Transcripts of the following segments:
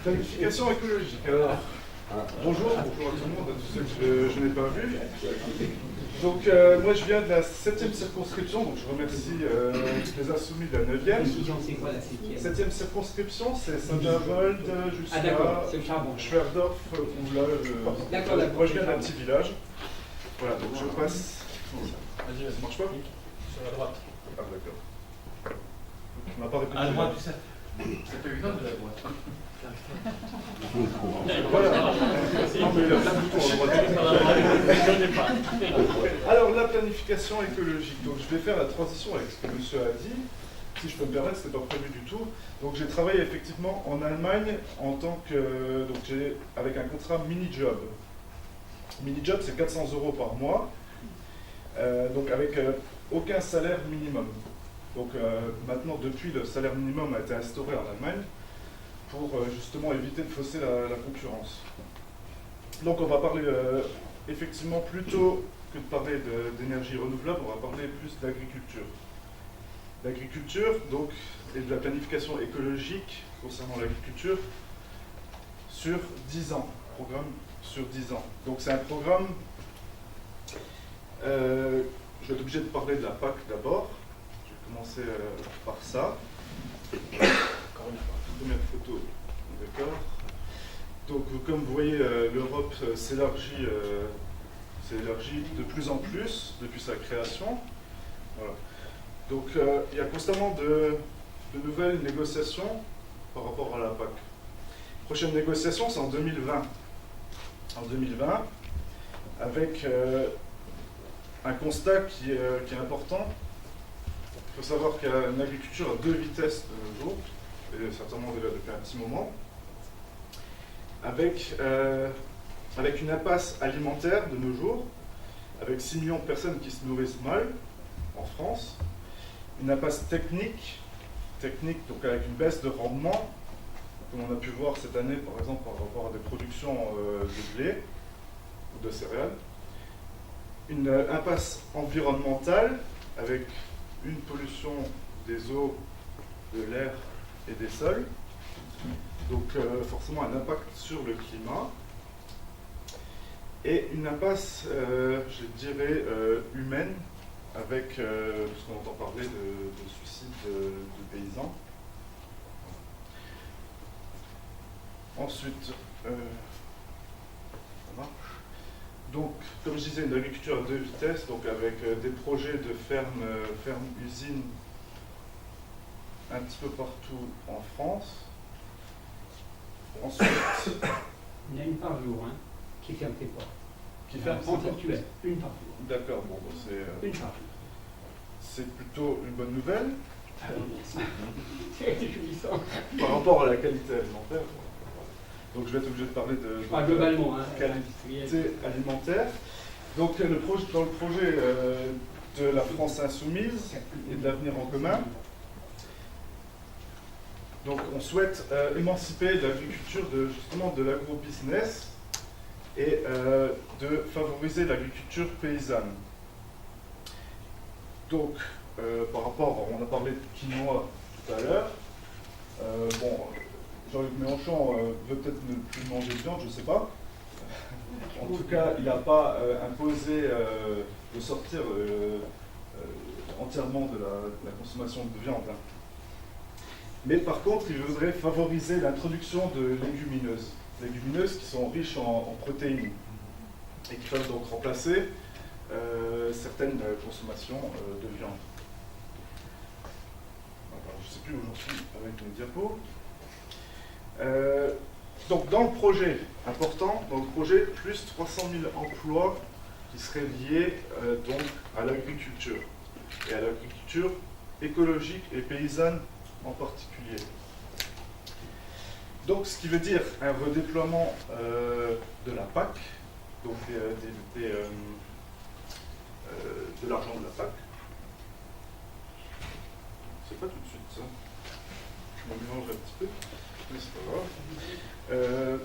Planification écologique. Alors, bonjour à tout le monde, à tous ceux que je n'ai pas vus. Donc, moi je viens de la 7e circonscription, donc je remercie les insoumis de la 9e. C'est quoi la 7e circonscription, c'est Saint-Avold jusqu'à Schwerdorf, où là, moi je viens d'un petit village. Voilà, donc je passe. Ça marche pas? Sur la droite. Ah, d'accord. On n'a pas répété. À la droite, tu sais. C'est pas évident de la droite. Voilà. Non, mais il y a plein de boutons à droite. Alors, la planification écologique. Donc, je vais faire la transition avec ce que monsieur a dit. Si je peux me permettre, ce n'était pas prévu du tout. Donc, j'ai travaillé effectivement en Allemagne en tant que. Donc, avec un contrat mini-job. Mini-job, c'est 400 € par mois. Donc, avec aucun salaire minimum. Donc, maintenant, depuis, le salaire minimum a été instauré en Allemagne pour justement éviter de fausser la concurrence. Donc on va parler effectivement plutôt que de parler d'énergie renouvelable, on va parler plus d'agriculture. L'agriculture, donc, et de la planification écologique concernant l'agriculture sur 10 ans, programme sur 10 ans. Donc c'est un programme, je vais être obligé de parler de la PAC d'abord, je vais commencer par ça. Première photo, d'accord. Donc, comme vous voyez, l'Europe s'élargit de plus en plus depuis sa création. Voilà. Donc, il y a constamment de nouvelles négociations par rapport à la PAC. Prochaine négociation, c'est en 2020. En 2020, avec un constat qui est important. Il faut savoir qu'il y a une agriculture à 2 vitesses de nos jours. Et certainement déjà depuis un petit moment, avec une impasse alimentaire de nos jours, avec 6 millions de personnes qui se nourrissent mal en France, une impasse technique donc avec une baisse de rendement, comme on a pu voir cette année par exemple par rapport à des productions de blé ou de céréales, une impasse environnementale avec une pollution des eaux, de l'air et des sols, donc forcément un impact sur le climat, et une impasse, je dirais, humaine, avec, parce qu'on entend parler de suicide de paysans. Ensuite, ça marche. Donc, comme je disais, une agriculture à 2 vitesses, donc avec des projets de fermes-usines un petit peu partout en France. Ensuite, il y en a une par jour, hein, qui ferme tes portes. Qui ferme en actuel, une par jour. D'accord, bon, c'est une par jour. C'est plutôt une bonne nouvelle. C'est réjouissant. Par rapport à la qualité alimentaire. Donc je vais être obligé de parler de globalement, qualité alimentaire. Donc dans le projet de la France insoumise et de l'avenir en commun, donc on souhaite émanciper l'agriculture justement de l'agro-business et de favoriser l'agriculture paysanne. Donc par rapport, on a parlé de quinoa tout à l'heure, bon, Jean-Luc Mélenchon veut peut-être ne plus manger de viande, je ne sais pas. En tout cas, il n'a pas imposé de sortir entièrement de la consommation de viande. Hein. Mais par contre, il voudrait favoriser l'introduction de légumineuses. Légumineuses qui sont riches en protéines et qui peuvent donc remplacer certaines consommations de viande. Alors, je ne sais plus où j'en suis avec mes diapos. Donc dans le projet, important, dans le projet, plus 300 000 emplois qui seraient liés donc à l'agriculture, et à l'agriculture écologique et paysanne en particulier. Donc ce qui veut dire un redéploiement de la PAC, donc de l'argent de la PAC. C'est pas tout de suite ça. Je me mélange un petit peu. Mais c'est pas grave.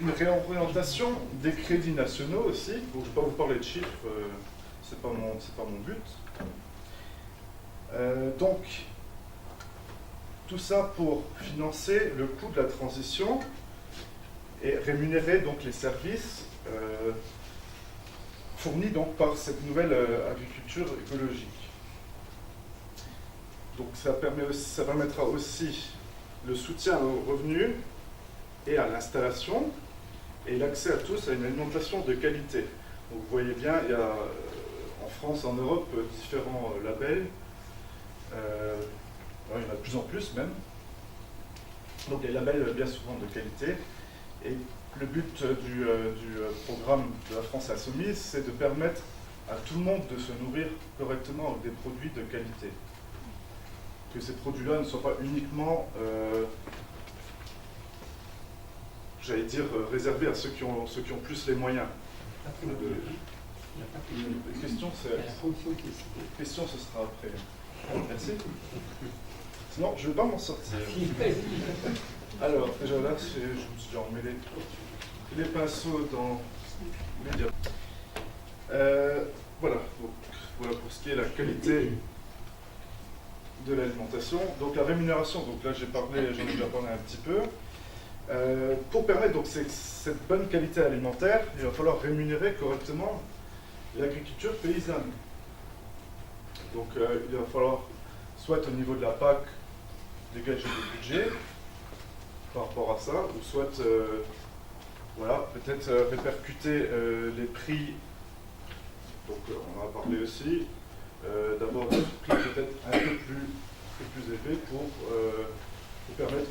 Une réorientation des crédits nationaux aussi. Bon, je ne vais pas vous parler de chiffres, c'est pas mon but. Donc, tout ça pour financer le coût de la transition et rémunérer donc les services fournis donc par cette nouvelle agriculture écologique. Donc ça permettra aussi le soutien aux revenus et à l'installation et l'accès à tous à une alimentation de qualité. Donc vous voyez bien, il y a en France, en Europe, différents labels. Il y en a de plus en plus même. Donc des labels bien souvent de qualité. Et le but du programme de la France Insoumise, c'est de permettre à tout le monde de se nourrir correctement avec des produits de qualité. Que ces produits-là ne soient pas uniquement, j'allais dire, réservés à ceux qui ont plus les moyens. Les questions, ce sera après. Merci. Sinon, je ne vais pas m'en sortir. Alors, déjà là, je me suis déjà emmêlé les pinceaux dans les diapos. Voilà. Donc, voilà pour ce qui est la qualité de l'alimentation. Donc la rémunération, donc là j'en ai déjà parlé un petit peu. Pour permettre donc cette bonne qualité alimentaire, il va falloir rémunérer correctement l'agriculture paysanne. Donc il va falloir, soit au niveau de la PAC, dégager des budgets par rapport à ça, ou soit voilà, peut-être répercuter les prix, donc on en a parlé aussi, d'abord des prix peut-être un peu plus élevés pour permettre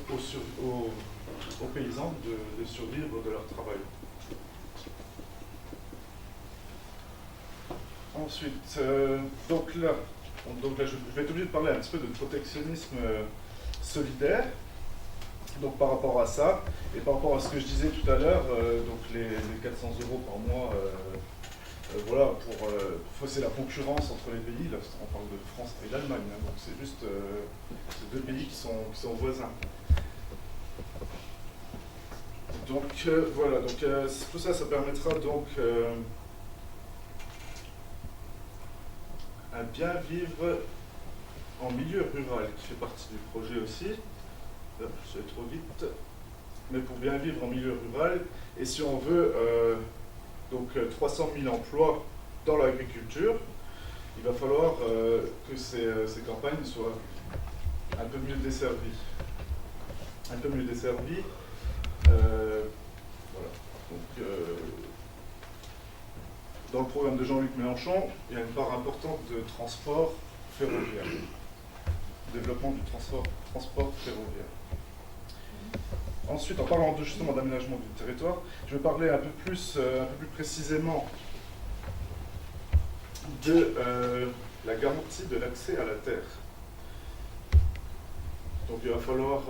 aux paysans de survivre de leur travail. Ensuite, donc là, je vais être obligé de parler un petit peu de protectionnisme solidaire. Donc par rapport à ça, et par rapport à ce que je disais tout à l'heure, donc les 400 € par mois, voilà, pour fausser la concurrence entre les pays, là on parle de France et d'Allemagne, hein, donc c'est juste ces deux pays qui sont voisins. Donc voilà, donc tout ça, ça permettra donc à bien vivre en milieu rural, qui fait partie du projet aussi. Là, je vais trop vite. Mais pour bien vivre en milieu rural, et si on veut donc 300 000 emplois dans l'agriculture, il va falloir que ces campagnes soient un peu mieux desservies. Un peu mieux desservies. Voilà. Donc, dans le programme de Jean-Luc Mélenchon, il y a une part importante de transport ferroviaire. Développement du transport ferroviaire. Ensuite, en parlant justement d'aménagement du territoire, je vais parler un peu plus précisément de la garantie de l'accès à la terre. Donc il va falloir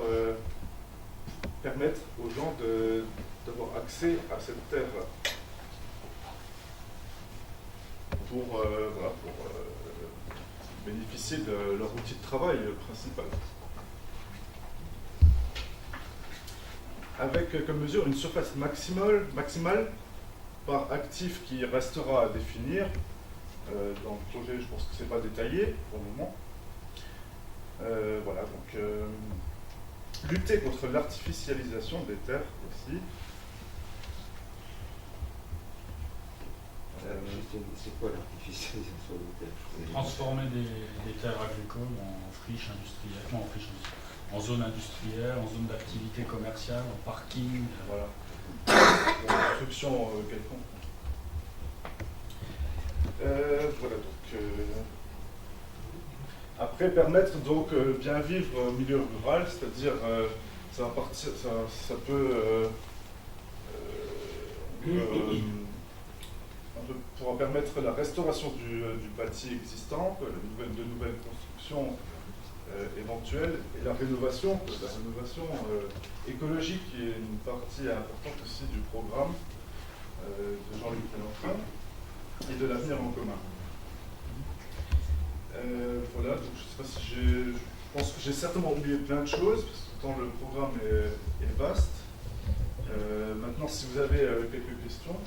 permettre aux gens d'avoir accès à cette terre-là pour bénéficier de leur outil de travail principal. Avec comme mesure une surface maximale par actif qui restera à définir. Dans le projet, je pense que ce n'est pas détaillé pour le moment. Voilà, donc lutter contre l'artificialisation des terres aussi. C'est quoi l'artificialisation des terres? Transformer des terres agricoles en friches industrielles, en zone industrielle, en zone d'activité commerciale, en parking. Voilà. En construction quelconque. Voilà, donc. Après, permettre donc bien vivre au milieu rural, c'est-à-dire ça peut pourra permettre la restauration du bâti existant, de nouvelles constructions éventuelles, et la rénovation écologique, qui est une partie importante aussi du programme de Jean-Luc Mélenchon et de l'avenir en commun. Voilà, donc je ne sais pas si je pense que j'ai certainement oublié plein de choses, parce que pourtant le programme est vaste. Maintenant, si vous avez quelques questions.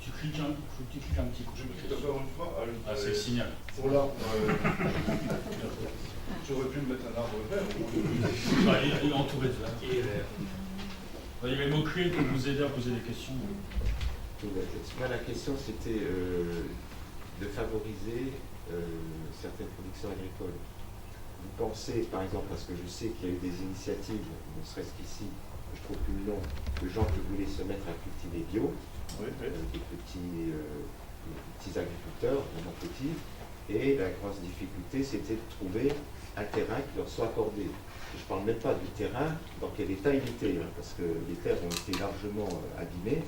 Tu cliques un petit coup. Je clique encore une fois. Ah, c'est le signal. Pour l'arbre. J'aurais pu me mettre un arbre vert. Ah, il est entouré de vert. Il y avait le mot-clé pour vous aider à poser des questions. Moi, la question, c'était de favoriser certaines productions agricoles. Vous pensez, par exemple, parce que je sais qu'il y a eu des initiatives, ne serait-ce qu'ici, je trouve plus le nom, de gens qui voulaient se mettre à cultiver bio, Oui. des petits agriculteurs, vraiment petits, et la grosse difficulté, c'était de trouver un terrain qui leur soit accordé. Je ne parle même pas du terrain, dans quel état il était, hein, parce que les terres ont été largement abîmées,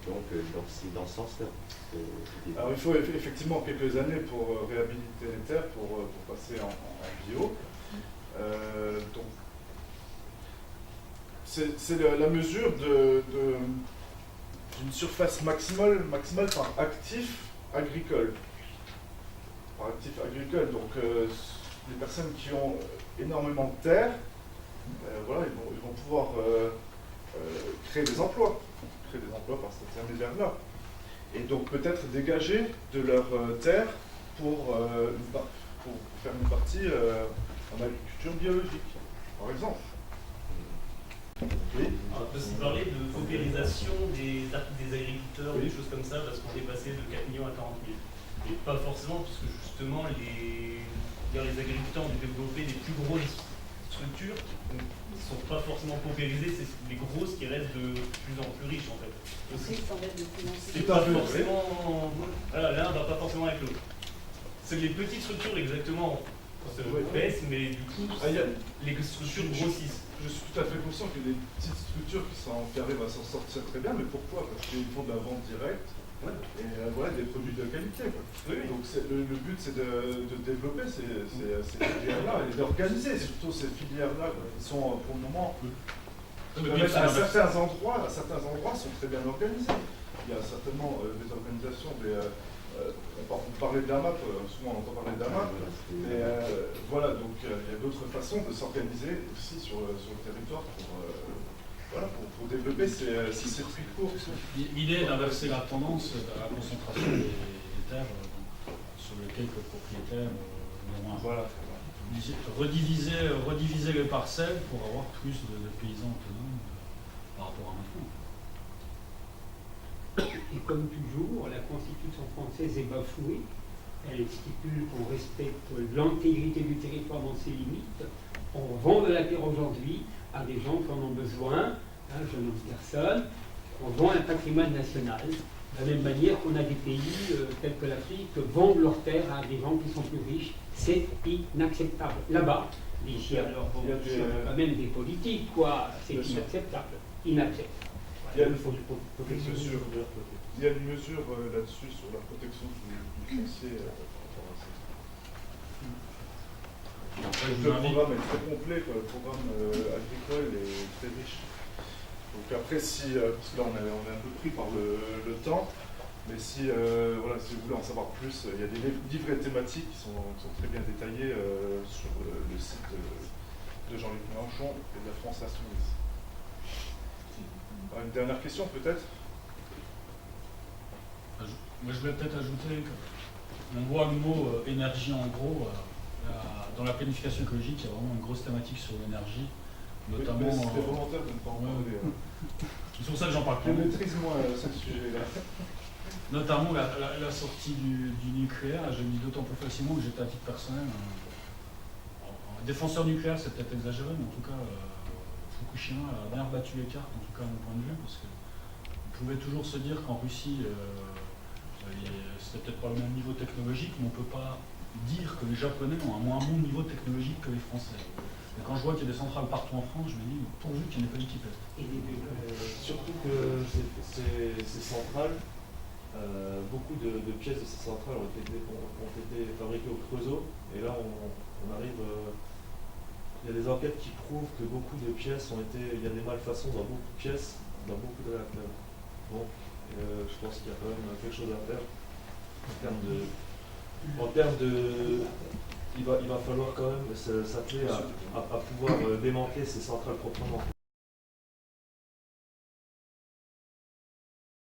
donc c'est dans ce sens-là. Alors il faut effectivement quelques années pour réhabiliter les terres, pour passer en bio. Donc c'est la mesure d'une surface maximale par actif agricole. Par actif agricole, donc les personnes qui ont énormément de terre, voilà, ils vont pouvoir créer des emplois par cet intermédiaire-là. Et donc peut-être dégager de leur terre pour faire une partie en agriculture biologique, par exemple. Oui. On peut aussi parler de paupérisation des agriculteurs, des choses comme ça, parce qu'on est passé de 4 millions à 40 000. Et pas forcément, parce que justement, les agriculteurs ont développé des plus grosses structures qui ne sont pas forcément paupérisées, c'est les grosses qui restent de plus en plus riches en fait. Aussi, sans mettre de financer. C'est pas forcément. Voilà, l'un ne va pas forcément avec l'autre. C'est les petites structures exactement baissent, mais du coup, les structures grossissent. Je suis tout à fait conscient que les petites structures qui arrivent à s'en sortir très bien, mais pourquoi? Parce qu'ils font de la vente directe et voilà, des produits de qualité. Oui. Donc le but c'est de développer ces filières-là et d'organiser surtout ces filières-là qui sont pour le moment à certains endroits sont très bien organisés. Il y a certainement des organisations, on parlait de l'AMAP, souvent on entend parler de l'AMAP, mais voilà, donc il y a d'autres façons de s'organiser aussi sur le territoire pour développer ces circuits courts. L'idée est d'inverser la tendance à la concentration des terres sur les quelques propriétaires néanmoins. Voilà. Rediviser les parcelles pour avoir plus de paysans autonomes par rapport à maintenant. Et comme toujours, la Constitution française est bafouée. Elle stipule qu'on respecte l'intégrité du territoire dans ses limites. On vend de la terre aujourd'hui à des gens qui en ont besoin, je nomme personne. On vend un patrimoine national. De la même manière qu'on a des pays tels que l'Afrique vendent leurs terres à des gens qui sont plus riches. C'est inacceptable. Là-bas, ici, alors, bon, c'est quand même des politiques, quoi. C'est inacceptable. Inacceptable. Il y a une mesure là-dessus sur la protection du foncier. Le programme est très complet, le programme agricole est très riche. Donc après, parce que là on est un peu pris par le temps, mais si vous voulez en savoir plus, il y a des livrets thématiques qui sont très bien détaillés sur le site de Jean-Luc Mélenchon et de la France Insoumise. Une dernière question peut-être? Moi je voulais peut-être ajouter qu'on voit le mot énergie en gros. Dans la planification écologique, il y a vraiment une grosse thématique sur l'énergie, notamment. C'était volontaire de ne pas en parler. C'est pour ça que j'en parle plus. Je maîtrise moins ce sujet-là. Notamment la sortie du nucléaire, je le dis d'autant plus facilement que j'étais à titre personnel. Défenseur nucléaire, c'est peut-être exagéré, mais en tout cas, Fukushima a bien rebattu les cartes, en tout cas à mon point de vue, parce qu'on pouvait toujours se dire qu'en Russie, c'était peut-être pas le même niveau technologique, mais on ne peut pas dire que les Japonais ont un moins bon niveau technologique que les Français. Et quand je vois qu'il y a des centrales partout en France, je me dis, pourvu qu'il n'y en ait pas une qui pète. Surtout que ces centrales, beaucoup de pièces de ces centrales ont été fabriquées au Creusot, et là on arrive... il y a des enquêtes qui prouvent que beaucoup de pièces il y a des malfaçons dans beaucoup de pièces, dans beaucoup de réacteurs. Donc je pense qu'il y a quand même quelque chose à faire en termes de il va falloir quand même s'atteler à pouvoir démanteler ces centrales proprement.